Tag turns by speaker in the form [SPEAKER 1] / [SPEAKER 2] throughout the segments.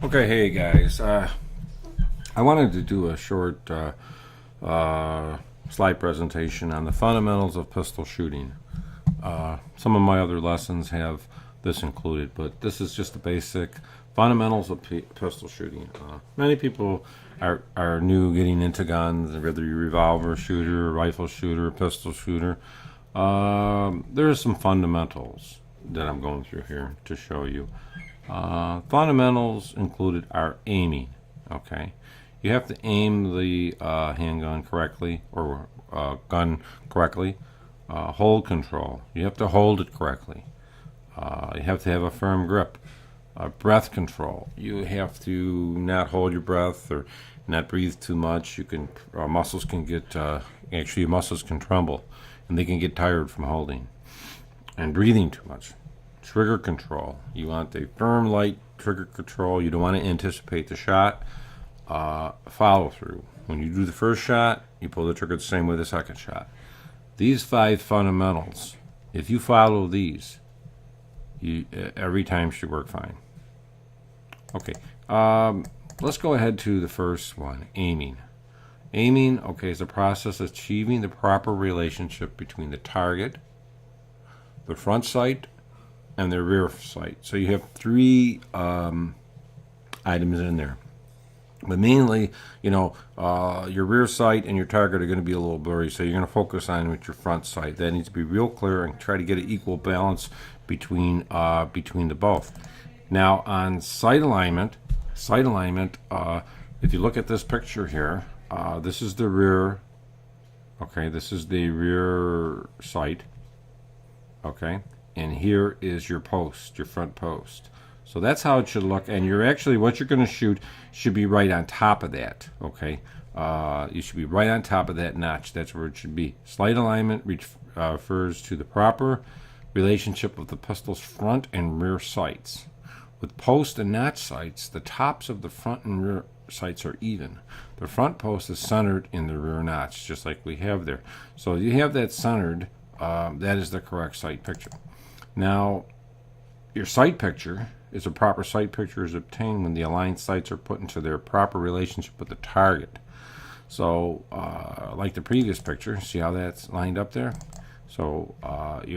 [SPEAKER 1] Okay, hey guys. I wanted to do a short slide presentation on the fundamentals of pistol shooting. Some of my other lessons have this included, but this is just the basic fundamentals of pistol shooting. Many people are new getting into guns, whether you're a revolver shooter, rifle shooter, pistol shooter. There are some fundamentals that I'm going through here to show you. Fundamentals included are aiming. Okay, you have to aim the handgun correctly or gun correctly. Hold control. You have to hold it correctly. You have to have a firm grip. Breath control. You have to not hold your breath or not breathe too much. You can muscles can get actually your muscles can tremble, and they can get tired from holding and breathing too much. Trigger control. You want a firm, light trigger control. You don't want to anticipate the shot. Follow through. When you do the first shot, you pull the trigger the same way the second shot. These 5 fundamentals, if you follow these, every time should work fine. Okay, let's go ahead to the first one, aiming. Aiming, okay, is a process of achieving the proper relationship between the target, the front sight, and the rear sight. So you have 3 items in there. But mainly, your rear sight and your target are going to be a little blurry, so you're going to focus on with your front sight. That needs to be real clear and try to get an equal balance between the both. Now, on sight alignment, if you look at this picture here, this is the rear. Okay, this is the rear sight. Okay, and here is your post, your front post. So that's how it should look, and you're actually, what you're going to shoot should be right on top of that. Okay, you should be right on top of that notch. That's where it should be. Sight alignment refers to the proper relationship of the pistol's front and rear sights. With post and notch sights, the tops of the front and rear sights are even. The front post is centered in the rear notch, just like we have there. So you have that centered. That is the correct sight picture. Now, your sight picture is a proper sight picture is obtained when the aligned sights are put into their proper relationship with the target. So, like the previous picture, see how that's lined up there? So, what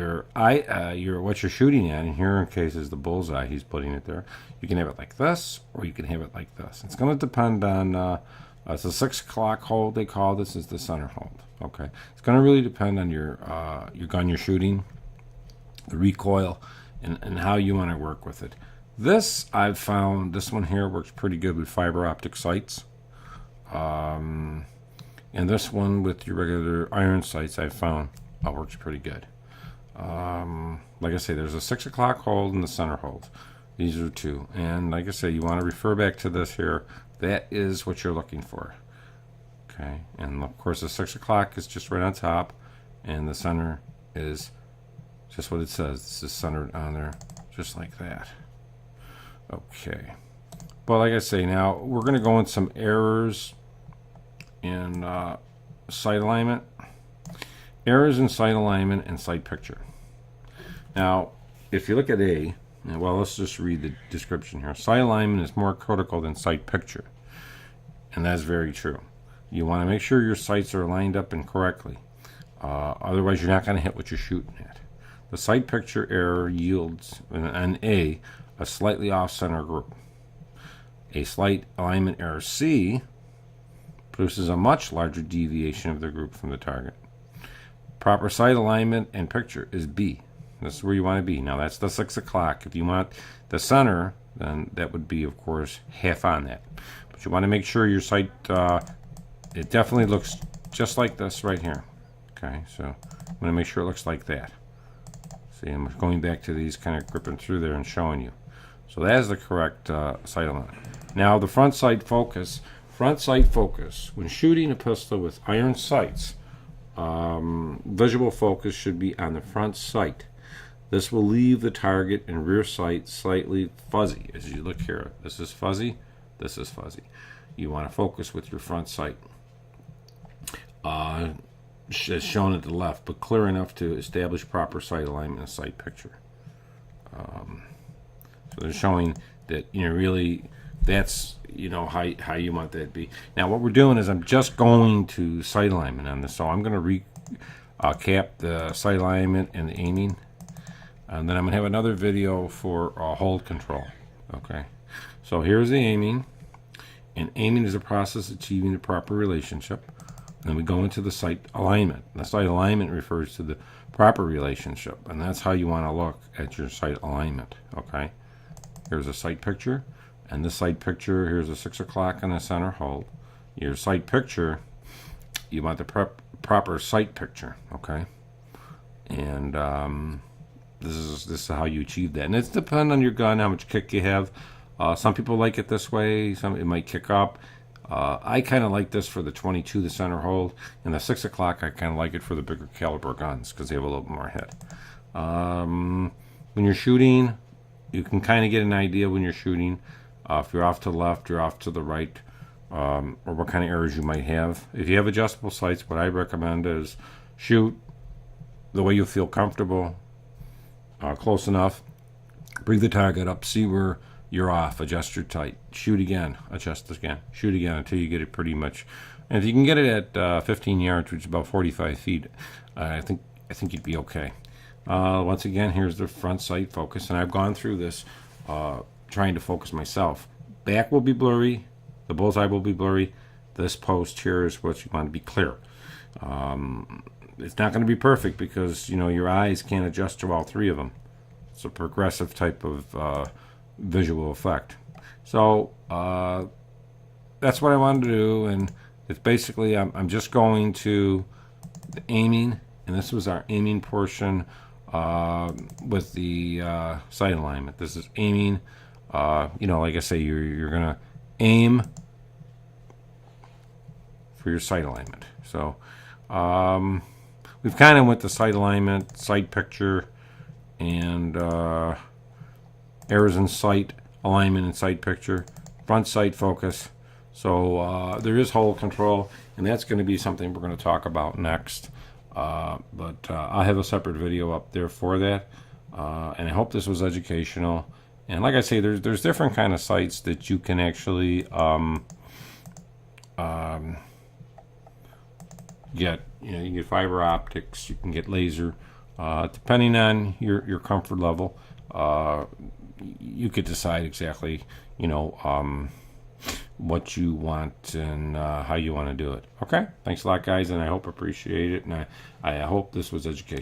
[SPEAKER 1] you're shooting at, and here in case is the bullseye, he's putting it there. You can have it like this, or you can have it like this. It's going to depend on. It's a 6 o'clock hold. They call this is the center hold. Okay, it's going to really depend on your gun you're shooting, the recoil, and how you want to work with it. This I've found, this one here works pretty good with fiber optic sights, and this one with your regular iron sights I've found works pretty good. Like I say, there's a 6 o'clock hold and the center hold. These are 2, and like I say, you want to refer back to this here. That is what you're looking for. Okay, and of course the 6 o'clock is just right on top, and the center is just what it says. This is centered on there, just like that. Okay, but like I say, now we're going to go in some errors in sight alignment. Errors in sight alignment and sight picture. Now, if you look at A, well, let's just read the description here. Sight alignment is more critical than sight picture, and that's very true. You want to make sure your sights are lined up and correctly. Otherwise, you're not going to hit what you're shooting at. The sight picture error yields, an A, a slightly off-center group. A slight alignment error C produces a much larger deviation of the group from the target. Proper sight alignment and picture is B. This is where you want to be. Now, that's the 6 o'clock. If you want the center, then that would be, of course, half on that. But you want to make sure your sight, it definitely looks just like this right here. Okay, so I'm going to make sure it looks like that. See, I'm going back to these, kind of gripping through there and showing you. So that is the correct sight alignment. Now, the front sight focus. Front sight focus. When shooting a pistol with iron sights, visual focus should be on the front sight. This will leave the target and rear sight slightly fuzzy. As you look here, this is fuzzy, this is fuzzy. You want to focus with your front sight. As shown at the left, but clear enough to establish proper sight alignment and sight picture. So they're showing that really that's, you know, how you want that to be. Now what we're doing is I'm just going to sight alignment on this, so I'm going to recap the sight alignment and the aiming, and then I'm going to have another video for hold control. Okay, so here's the aiming, and aiming is a process of achieving the proper relationship. And then we go into the sight alignment. The sight alignment refers to the proper relationship, and that's how you want to look at your sight alignment. Okay, here's a sight picture, and this sight picture, here's a 6 o'clock in the center hold. Your sight picture, you want the proper sight picture. Okay, and this is how you achieve that, and it's dependent on your gun, how much kick you have. Some people like it this way. Some it might kick up. I kind of like this for the 22, the center hold, and the 6 o'clock I kind of like it for the bigger caliber guns because they have a little more hit. When you're shooting, you can kind of get an idea when you're shooting if you're off to the left, you're off to the right, or what kind of errors you might have. If you have adjustable sights, what I recommend is shoot the way you feel comfortable, close enough, bring the target up, see where you're off, adjust your tight, shoot again, adjust again, shoot again until you get it pretty much. And if you can get it at 15 yards, which is about 45 feet, I think you'd be okay. Once again, here's the front sight focus, and I've gone through this trying to focus myself. Back will be blurry, the bullseye will be blurry. This post here is what you want to be clear. It's not going to be perfect because, you know, your eyes can't adjust to all three of them. It's a progressive type of visual effect. So that's what I wanted to do, and it's basically I'm just going to the aiming, and this was our aiming portion with the sight alignment. This is aiming. You know, like I say, you're gonna aim for your sight alignment. So we've kind of went to sight alignment, sight picture, and errors in sight alignment and sight picture, front sight focus. So there is hold control, and that's going to be something we're going to talk about next. But I have a separate video up there for that, and I hope this was educational. And like I say, there's different kind of sights that you can actually get. You know, you can get fiber optics, you can get laser, depending on your comfort level. You could decide exactly, you know, what you want and how you want to do it. Okay, thanks a lot, guys, and I hope appreciate it, and I hope this was educational.